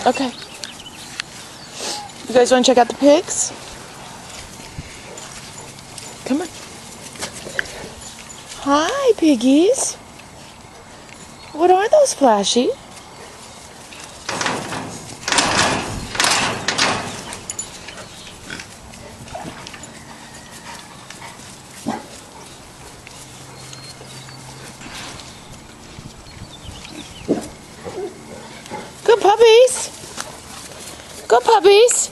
Okay. You guys want to check out the pigs? Come on. Hi, piggies. What are those, Flashy? Good puppies. Good puppies.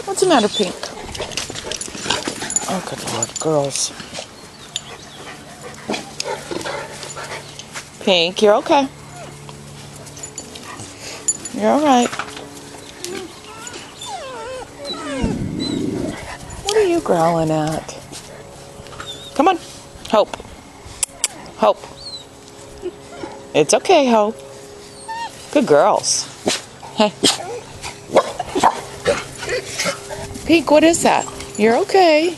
What's the matter, Pink? Oh, good Lord, girls. Pink, you're okay. You're all right. What are you growling at? Come on, Hope. Hope. It's okay, Hope. Good girls. Hey. Pink, what is that? You're okay.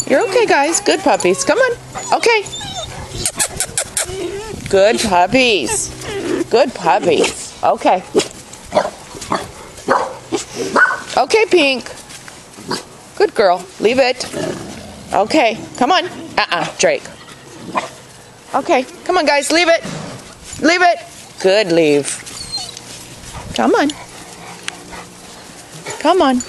You're okay, guys. Good puppies. Come on. Okay. Good puppies. Good puppies. Okay. Okay, Pink. Good girl. Leave it. Okay. Come on. Drake. Okay. Come on, guys. Leave it. Leave it. Good leave. Come on. Come on.